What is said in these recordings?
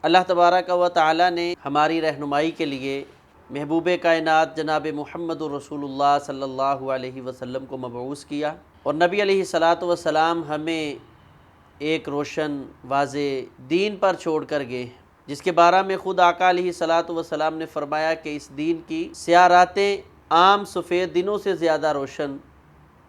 اللہ تبارک و تعالی نے ہماری رہنمائی کے لیے محبوب کائنات جناب محمد رسول اللہ صلی اللہ علیہ وسلم کو مبعوث کیا، اور نبی علیہ الصلاۃ والسلام ہمیں ایک روشن واضح دین پر چھوڑ کر گئے ہیں، جس کے بارے میں خود آقا علیہ الصلاۃ والسلام نے فرمایا کہ اس دین کی سیاہ راتیں عام سفید دنوں سے زیادہ روشن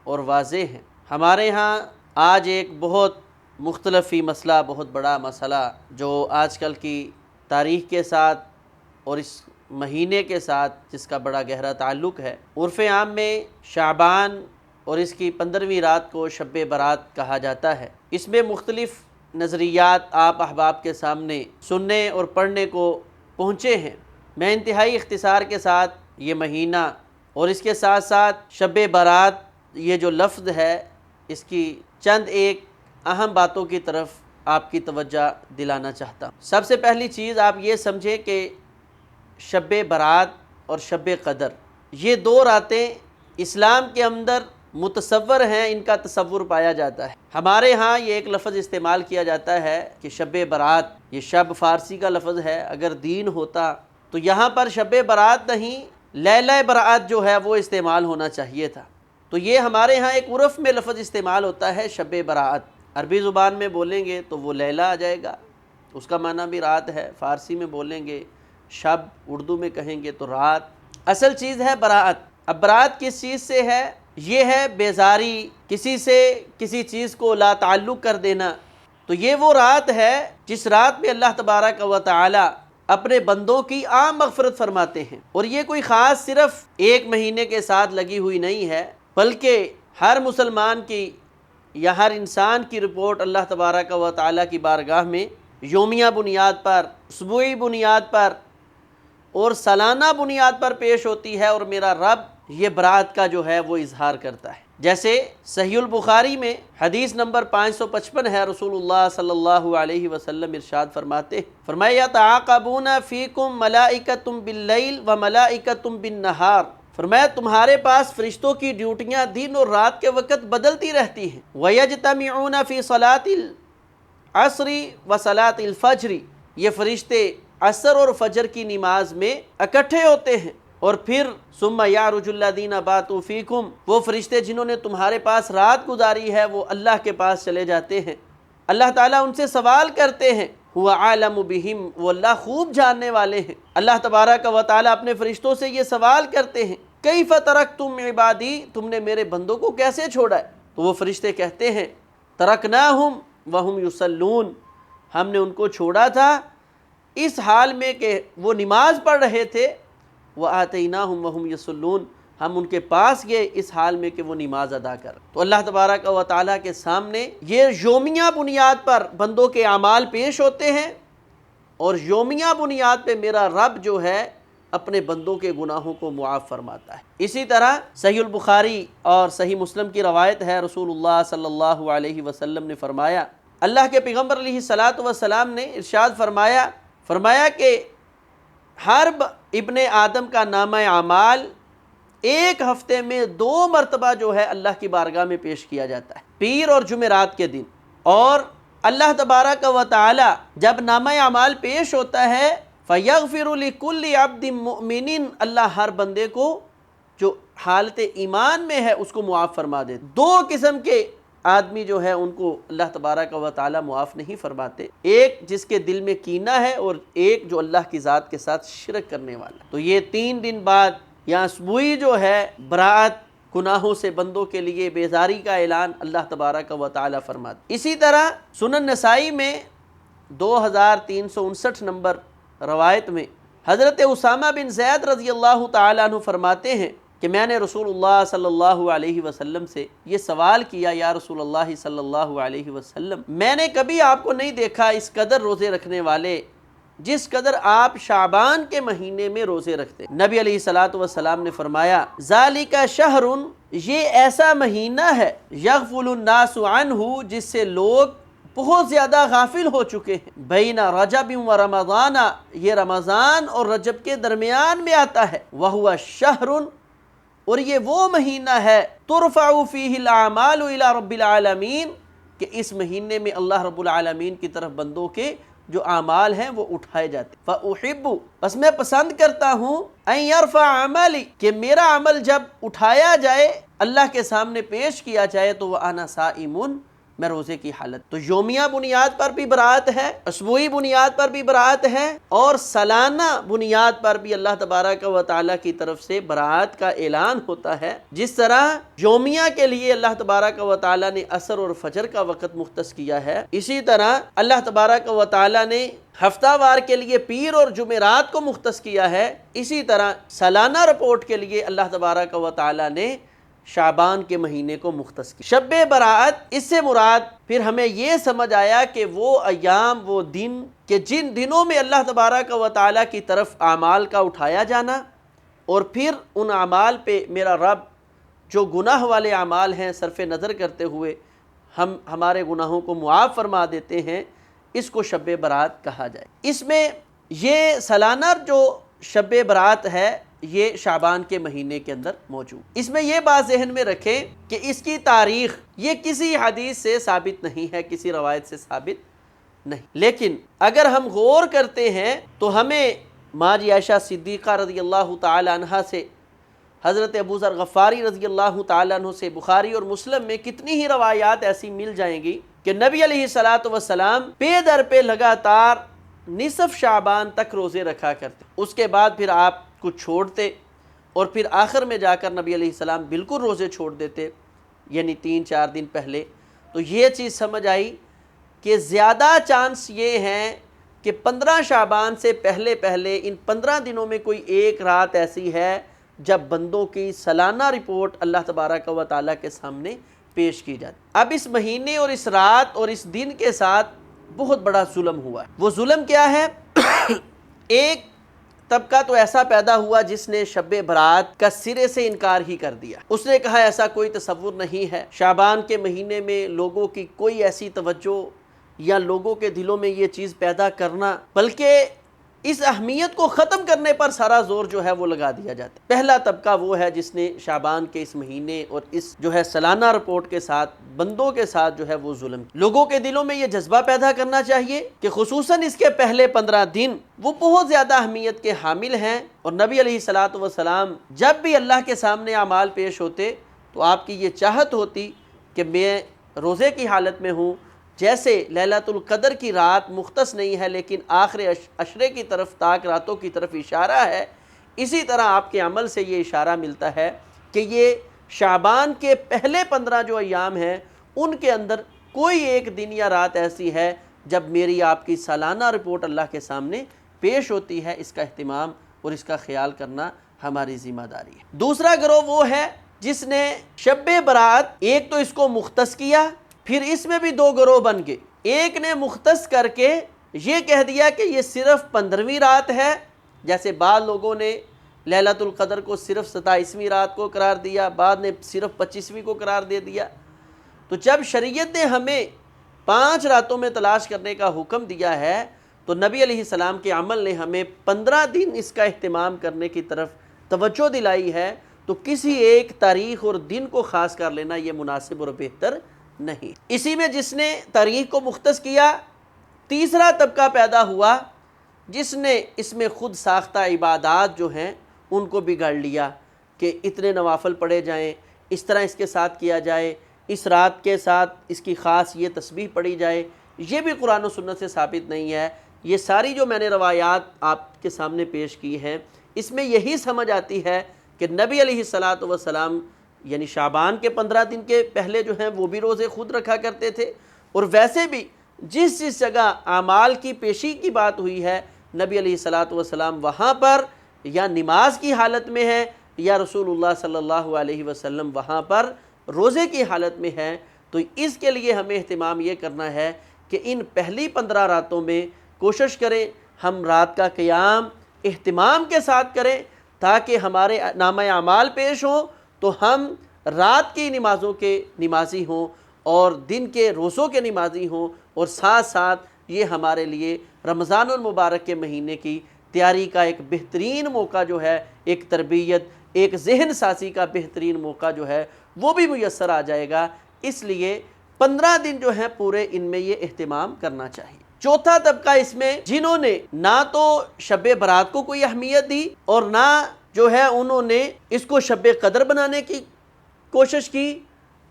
اور واضح ہیں۔ ہمارے ہاں آج ایک بہت مختلفی مسئلہ، بہت بڑا مسئلہ جو آج کل کی تاریخ کے ساتھ اور اس مہینے کے ساتھ جس کا بڑا گہرا تعلق ہے، عرف عام میں شعبان اور اس کی 15ویں رات کو شب برات کہا جاتا ہے۔ اس میں مختلف نظریات آپ احباب کے سامنے سننے اور پڑھنے کو پہنچے ہیں۔ میں انتہائی اختصار کے ساتھ یہ مہینہ اور اس کے ساتھ ساتھ شب برات یہ جو لفظ ہے، اس کی چند ایک اہم باتوں کی طرف آپ کی توجہ دلانا چاہتا ہوں۔ سب سے پہلی چیز آپ یہ سمجھیں کہ شب برات اور شب قدر یہ دو راتیں اسلام کے اندر متصور ہیں، ان کا تصور پایا جاتا ہے۔ ہمارے ہاں یہ ایک لفظ استعمال کیا جاتا ہے کہ شب برات، یہ شب فارسی کا لفظ ہے، اگر دین ہوتا تو یہاں پر شب برات نہیں لیلہ برات جو ہے وہ استعمال ہونا چاہیے تھا۔ تو یہ ہمارے ہاں ایک عرف میں لفظ استعمال ہوتا ہے شب برات، عربی زبان میں بولیں گے تو وہ لیلہ آ جائے گا، اس کا معنی بھی رات ہے، فارسی میں بولیں گے شب، اردو میں کہیں گے تو رات۔ اصل چیز ہے برات۔ اب برات کس چیز سے ہے؟ یہ ہے بیزاری، کسی سے کسی چیز کو لا تعلق کر دینا۔ تو یہ وہ رات ہے جس رات میں اللہ تبارک و تعالی اپنے بندوں کی عام مغفرت فرماتے ہیں، اور یہ کوئی خاص صرف ایک مہینے کے ساتھ لگی ہوئی نہیں ہے، بلکہ ہر مسلمان کی یا ہر انسان کی رپورٹ اللہ تبارک و تعالی کی بارگاہ میں یومیہ بنیاد پر، اسبوعی بنیاد پر اور سالانہ بنیاد پر پیش ہوتی ہے، اور میرا رب یہ برات کا جو ہے وہ اظہار کرتا ہے۔ جیسے صحیح البخاری میں حدیث نمبر 555 ہے، رسول اللہ صلی اللہ علیہ وسلم ارشاد فرمایا یتعاقبون فیکم ملائکۃ باللیل و ملائکۃ بالنہار، فرمایا تمہارے پاس فرشتوں کی ڈیوٹیاں دن اور رات کے وقت بدلتی رہتی ہیں۔ وَيَجْتَمِعُونَ فِي صَلَاةِ الْعَصْرِ وَصَلَاةِ الْفَجْرِ، یہ فرشتے عصر اور فجر کی نماز میں اکٹھے ہوتے ہیں، اور پھر ثُمَّ يَعْرُجُ الَّذِينَ بَاتُوا فِيكُمْ، وہ فرشتے جنہوں نے تمہارے پاس رات گزاری ہے وہ اللہ کے پاس چلے جاتے ہیں، اللہ تعالیٰ ان سے سوال کرتے ہیں، هُوَ عَالَمُ بِهِمْ، وہ اللہ خوب جاننے والے ہیں۔ اللہ تبارک و تعالیٰ اپنے فرشتوں سے یہ سوال کرتے ہیں کیف ترکتم عبادی، تم نے میرے بندوں کو کیسے چھوڑا ہے؟ تو وہ فرشتے کہتے ہیں ترکناہم وہم یصلون، ہم نے ان کو چھوڑا تھا اس حال میں کہ وہ نماز پڑھ رہے تھے، وآتیناہم وہم یصلون، ہم ان کے پاس گئے اس حال میں کہ وہ نماز ادا کر۔ تو اللہ تبارک و تعالیٰ کے سامنے یہ یومیہ بنیاد پر بندوں کے اعمال پیش ہوتے ہیں، اور یومیہ بنیاد پہ میرا رب جو ہے اپنے بندوں کے گناہوں کو معاف فرماتا ہے۔ اسی طرح صحیح البخاری اور صحیح مسلم کی روایت ہے، رسول اللہ صلی اللہ علیہ وسلم نے فرمایا، اللہ کے پیغمبر علیہ الصلاۃ والسلام نے ارشاد فرمایا کہ ہر ابن آدم کا نامہ اعمال ایک ہفتے میں 2 مرتبہ جو ہے اللہ کی بارگاہ میں پیش کیا جاتا ہے، پیر اور جمعرات کے دن، اور اللہ تبارک و تعالی جب نامہ اعمال پیش ہوتا ہے فَيَغْفِرُ لِكُلِّ عَبْدٍ مُؤْمِنٍ، اللہ ہر بندے کو جو حالت ایمان میں ہے اس کو معاف فرما دے۔ 2 قسم کے آدمی جو ہے ان کو اللہ تبارک و تعالی معاف نہیں فرماتے، ایک جس کے دل میں کینہ ہے، اور ایک جو اللہ کی ذات کے ساتھ شرک کرنے والا۔ تو یہ 3 دن بعد یا اسبوعی جو ہے برات، گناہوں سے بندوں کے لیے بیزاری کا اعلان اللہ تبارک و تعالی فرماتے۔ اسی طرح سنن نسائی میں 2359 نمبر روایت میں حضرت اسامہ بن زید رضی اللہ تعالیٰ عنہ فرماتے ہیں کہ میں نے رسول اللہ صلی اللہ علیہ وسلم سے یہ سوال کیا، یا رسول اللہ صلی اللہ علیہ وسلم، میں نے کبھی آپ کو نہیں دیکھا اس قدر روزے رکھنے والے جس قدر آپ شعبان کے مہینے میں روزے رکھتے۔ نبی علیہ الصلاۃ والسلام نے فرمایا ذالک شہر، یہ ایسا مہینہ ہے یغفل الناس عنہ، جس سے لوگ بہت زیادہ غافل ہو چکے ہیں، بین رجب و رمضان، یہ رمضان اور رجب کے درمیان میں آتا ہے، وہو شہر، اور یہ وہ مہینہ ہے ترفع فیہ الاعمال الی رب العالمین، کہ اس مہینے میں اللہ رب العالمین کی طرف بندوں کے جو اعمال ہیں وہ اٹھائے جاتے ہیں۔ فَأُحِبُّ، بس میں پسند کرتا ہوں، أَن يَرْفَعَ عَمَلِي، کہ میرا عمل جب اٹھایا جائے، اللہ کے سامنے پیش کیا جائے، تو وَأَنَا صَائِمٌ، میں روزے کی حالت۔ تو یومیہ بنیاد پر بھی برات ہے، اسبوعی بنیاد پر بھی برات ہے، اور سالانہ بنیاد پر بھی اللہ تبارک و تعالیٰ کی طرف سے برات کا اعلان ہوتا ہے۔ جس طرح یومیہ کے لیے اللہ تبارک و تعالیٰ نے عصر اور فجر کا وقت مختص کیا ہے، اسی طرح اللہ تبارک و تعالیٰ نے ہفتہ وار کے لیے پیر اور جمعرات کو مختص کیا ہے، اسی طرح سالانہ رپورٹ کے لیے اللہ تبارک و تعالیٰ نے شعبان کے مہینے کو مختص کی۔ شب برات، اس سے مراد پھر ہمیں یہ سمجھ آیا کہ وہ ایام، وہ دن کہ جن دنوں میں اللہ تبارک و تعالیٰ کی طرف اعمال کا اٹھایا جانا، اور پھر ان اعمال پہ میرا رب جو گناہ والے اعمال ہیں صرف نظر کرتے ہوئے ہمارے گناہوں کو معاف فرما دیتے ہیں، اس کو شب برات کہا جائے۔ اس میں یہ سالانہ جو شب برات ہے یہ شعبان کے مہینے کے اندر موجود۔ اس میں یہ بات ذہن میں رکھیں کہ اس کی تاریخ یہ کسی حدیث سے ثابت نہیں ہے، کسی روایت سے ثابت نہیں، لیکن اگر ہم غور کرتے ہیں تو ہمیں ماں جی عائشہ صدیقہ رضی اللہ تعالی عنہ سے، حضرت ابو ذر غفاری رضی اللہ تعالیٰ عنہ سے، بخاری اور مسلم میں کتنی ہی روایات ایسی مل جائیں گی کہ نبی علیہ السلام پے در پہ لگاتار نصف شعبان تک روزے رکھا کرتے، اس کے بعد پھر آپ کو چھوڑتے، اور پھر آخر میں جا کر نبی علیہ السلام بالکل روزے چھوڑ دیتے، یعنی 3-4 دن پہلے۔ تو یہ چیز سمجھ آئی کہ زیادہ چانس یہ ہیں کہ 15 شعبان سے پہلے ان 15 دنوں میں کوئی ایک رات ایسی ہے جب بندوں کی سالانہ رپورٹ اللہ تبارک و تعالیٰ کے سامنے پیش کی جاتی۔ اب اس مہینے اور اس رات اور اس دن کے ساتھ بہت بڑا ظلم ہوا ہے۔ وہ ظلم کیا ہے؟ ایک طبقہ تو ایسا پیدا ہوا جس نے شب برات کا سرے سے انکار ہی کر دیا۔ اس نے کہا ایسا کوئی تصور نہیں ہے، شعبان کے مہینے میں لوگوں کی کوئی ایسی توجہ یا لوگوں کے دلوں میں یہ چیز پیدا کرنا، بلکہ اس اہمیت کو ختم کرنے پر سارا زور جو ہے وہ لگا دیا جاتا ہے۔ پہلا طبقہ وہ ہے جس نے شعبان کے اس مہینے اور اس جو ہے سالانہ رپورٹ کے ساتھ بندوں کے ساتھ جو ہے وہ ظلم۔ لوگوں کے دلوں میں یہ جذبہ پیدا کرنا چاہیے کہ خصوصاً اس کے پہلے 15 دن وہ بہت زیادہ اہمیت کے حامل ہیں، اور نبی علیہ السلام جب بھی اللہ کے سامنے اعمال پیش ہوتے تو آپ کی یہ چاہت ہوتی کہ میں روزے کی حالت میں ہوں، جیسے لیلۃ القدر کی رات مختص نہیں ہے لیکن آخر عشرے کی طرف، تاک راتوں کی طرف اشارہ ہے، اسی طرح آپ کے عمل سے یہ اشارہ ملتا ہے کہ یہ شعبان کے پہلے 15 جو ایام ہیں ان کے اندر کوئی ایک دن یا رات ایسی ہے جب میری آپ کی سالانہ رپورٹ اللہ کے سامنے پیش ہوتی ہے۔ اس کا اہتمام اور اس کا خیال کرنا ہماری ذمہ داری ہے۔ دوسرا گروہ وہ ہے جس نے شب برات، ایک تو اس کو مختص کیا، پھر اس میں بھی 2 گروہ بن گئے۔ ایک نے مختص کر کے یہ کہہ دیا کہ یہ صرف 15ویں رات ہے، جیسے بعض لوگوں نے لیلۃ القدر کو صرف 27ویں رات کو قرار دیا، بعض نے صرف 25ویں کو قرار دے دیا۔ تو جب شریعت نے ہمیں 5 راتوں میں تلاش کرنے کا حکم دیا ہے تو نبی علیہ السلام کے عمل نے ہمیں 15 دن اس کا اہتمام کرنے کی طرف توجہ دلائی ہے، تو کسی ایک تاریخ اور دن کو خاص کر لینا یہ مناسب اور بہتر نہیں۔ اسی میں جس نے تاریخ کو مختص کیا، تیسرا طبقہ پیدا ہوا جس نے اس میں خود ساختہ عبادات جو ہیں ان کو بگاڑ لیا کہ اتنے نوافل پڑھے جائیں، اس طرح اس کے ساتھ کیا جائے، اس رات کے ساتھ اس کی خاص یہ تسبیح پڑھی جائے۔ یہ بھی قرآن و سنت سے ثابت نہیں ہے۔ یہ ساری جو میں نے روایات آپ کے سامنے پیش کی ہیں اس میں یہی سمجھ آتی ہے کہ نبی علیہ السلام یعنی شعبان کے 15 دن کے پہلے جو ہیں وہ بھی روزے خود رکھا کرتے تھے، اور ویسے بھی جس جگہ اعمال کی پیشی کی بات ہوئی ہے نبی علیہ السلام وہاں پر یا نماز کی حالت میں ہے یا رسول اللہ صلی اللہ علیہ وسلم وہاں پر روزے کی حالت میں ہے۔ تو اس کے لیے ہمیں اہتمام یہ کرنا ہے کہ ان پہلی 15 راتوں میں کوشش کریں ہم رات کا قیام اہتمام کے ساتھ کریں تاکہ ہمارے نامہ اعمال پیش ہوں تو ہم رات کی نمازوں کے نمازی ہوں اور دن کے روزوں کے نمازی ہوں، اور ساتھ ساتھ یہ ہمارے لیے رمضان المبارک کے مہینے کی تیاری کا ایک بہترین موقع جو ہے، ایک تربیت، ایک ذہن سازی کا بہترین موقع جو ہے وہ بھی میسر آ جائے گا۔ اس لیے 15 دن جو ہیں پورے ان میں یہ اہتمام کرنا چاہیے۔ چوتھا طبقہ اس میں جنہوں نے نہ تو شب برات کو کوئی اہمیت دی اور نہ جو ہے انہوں نے اس کو شب قدر بنانے کی کوشش کی،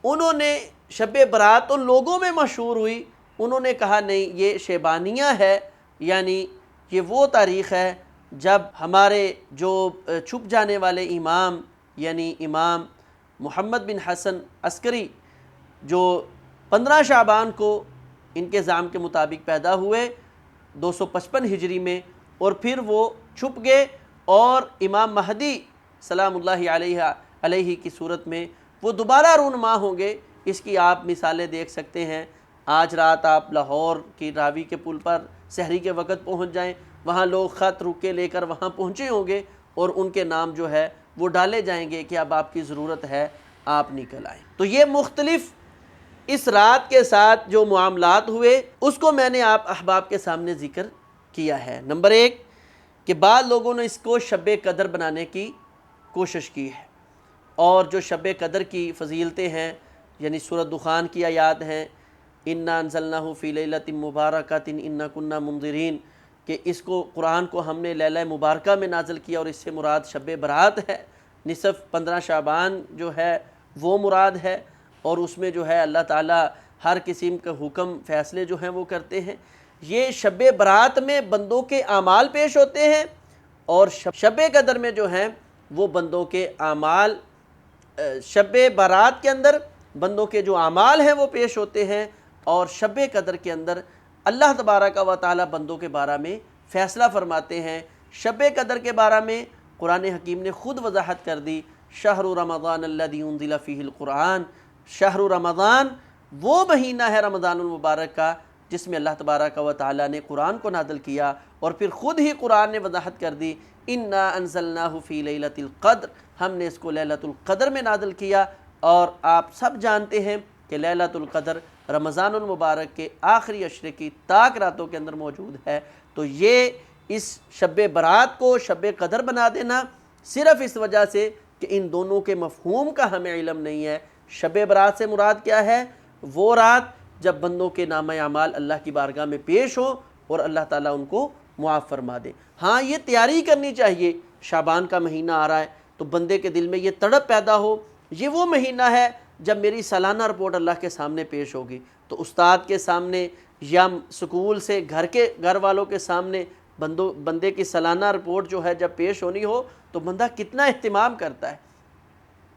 انہوں نے شب برات تو لوگوں میں مشہور ہوئی، انہوں نے کہا نہیں یہ شیبانیہ ہے، یعنی یہ وہ تاریخ ہے جب ہمارے جو چھپ جانے والے امام یعنی امام محمد بن حسن عسکری جو 15 شعبان کو ان کے زعم کے مطابق پیدا ہوئے 255 ہجری میں، اور پھر وہ چھپ گئے، اور امام مہدی سلام اللہ علیہ کی صورت میں وہ دوبارہ رونما ہوں گے۔ اس کی آپ مثالیں دیکھ سکتے ہیں۔ آج رات آپ لاہور کی راوی کے پل پر سحری کے وقت پہنچ جائیں، وہاں لوگ خط رکے لے کر وہاں پہنچے ہوں گے، اور ان کے نام جو ہے وہ ڈالے جائیں گے کہ اب آپ کی ضرورت ہے آپ نکل آئیں۔ تو یہ مختلف اس رات کے ساتھ جو معاملات ہوئے اس کو میں نے آپ احباب کے سامنے ذکر کیا ہے۔ نمبر 1 کہ بعض لوگوں نے اس کو شب قدر بنانے کی کوشش کی ہے، اور جو شب قدر کی فضیلتیں ہیں یعنی سورۃ دخان کی آیات ہیں، انا انزلناہ فی لیلۃ مبارکۃ انا کنا منذرین، کہ اس کو قرآن کو ہم نے لیلہ مبارکہ میں نازل کیا، اور اس سے مراد شب برات ہے، نصف 15 شعبان جو ہے وہ مراد ہے، اور اس میں جو ہے اللہ تعالیٰ ہر قسم کے حکم فیصلے جو ہیں وہ کرتے ہیں۔ یہ شب برات میں بندوں کے اعمال پیش ہوتے ہیں، اور شب قدر میں جو ہیں وہ بندوں کے اعمال، شب برات کے اندر بندوں کے جو اعمال ہیں وہ پیش ہوتے ہیں، اور شب قدر کے اندر اللہ تبارک و تعالیٰ بندوں کے بارے میں فیصلہ فرماتے ہیں۔ شب قدر کے بارے میں قرآن حکیم نے خود وضاحت کر دی، شہر رمضان الذی انزل فیہ القرآن، شہر رمضان وہ مہینہ ہے رمضان المبارک کا جس میں اللہ تبارک و تعالیٰ نے قرآن کو نازل کیا، اور پھر خود ہی قرآن نے وضاحت کر دی انا انزلناہ فی لیلۃ القدر، ہم نے اس کو لیلۃ القدر میں نازل کیا، اور آپ سب جانتے ہیں کہ لیلۃ القدر رمضان المبارک کے آخری عشرے کی طاق راتوں کے اندر موجود ہے۔ تو یہ اس شب برات کو شب قدر بنا دینا صرف اس وجہ سے کہ ان دونوں کے مفہوم کا ہمیں علم نہیں ہے۔ شب برات سے مراد کیا ہے؟ وہ رات جب بندوں کے نامہ اعمال اللہ کی بارگاہ میں پیش ہو اور اللہ تعالیٰ ان کو معاف فرما دے۔ ہاں یہ تیاری کرنی چاہیے، شعبان کا مہینہ آ رہا ہے تو بندے کے دل میں یہ تڑپ پیدا ہو، یہ وہ مہینہ ہے جب میری سالانہ رپورٹ اللہ کے سامنے پیش ہوگی، تو استاد کے سامنے یا سکول سے گھر والوں کے سامنے بندے کی سالانہ رپورٹ جو ہے جب پیش ہونی ہو تو بندہ کتنا اہتمام کرتا ہے۔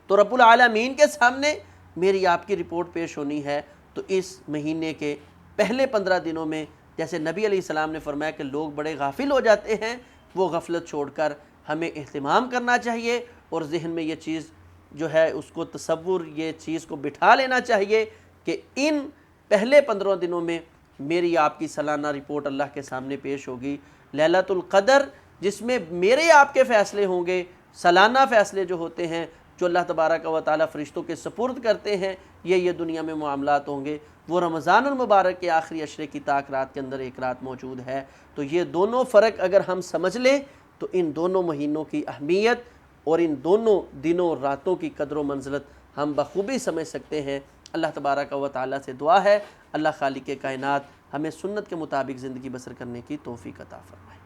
تو رب العالمین کے سامنے میری آپ کی رپورٹ پیش ہونی ہے، تو اس مہینے کے پہلے 15 دنوں میں جیسے نبی علیہ السلام نے فرمایا کہ لوگ بڑے غافل ہو جاتے ہیں، وہ غفلت چھوڑ کر ہمیں اہتمام کرنا چاہیے، اور ذہن میں یہ چیز جو ہے اس کو تصور، یہ چیز کو بٹھا لینا چاہیے کہ ان پہلے 15 دنوں میں میری آپ کی سالانہ رپورٹ اللہ کے سامنے پیش ہوگی۔ لیلۃ القدر جس میں میرے آپ کے فیصلے ہوں گے، سالانہ فیصلے جو ہوتے ہیں جو اللہ تبارک و تعالیٰ فرشتوں کے سپرد کرتے ہیں، یہ دنیا میں معاملات ہوں گے، وہ رمضان المبارک کے آخری عشرے کی طاق رات کے اندر ایک رات موجود ہے۔ تو یہ دونوں فرق اگر ہم سمجھ لیں تو ان دونوں مہینوں کی اہمیت اور ان دونوں دنوں اور راتوں کی قدر و منزلت ہم بخوبی سمجھ سکتے ہیں۔ اللہ تبارک و تعالیٰ سے دعا ہے اللہ خالق کائنات ہمیں سنت کے مطابق زندگی بسر کرنے کی توفیق عطا فرمائے۔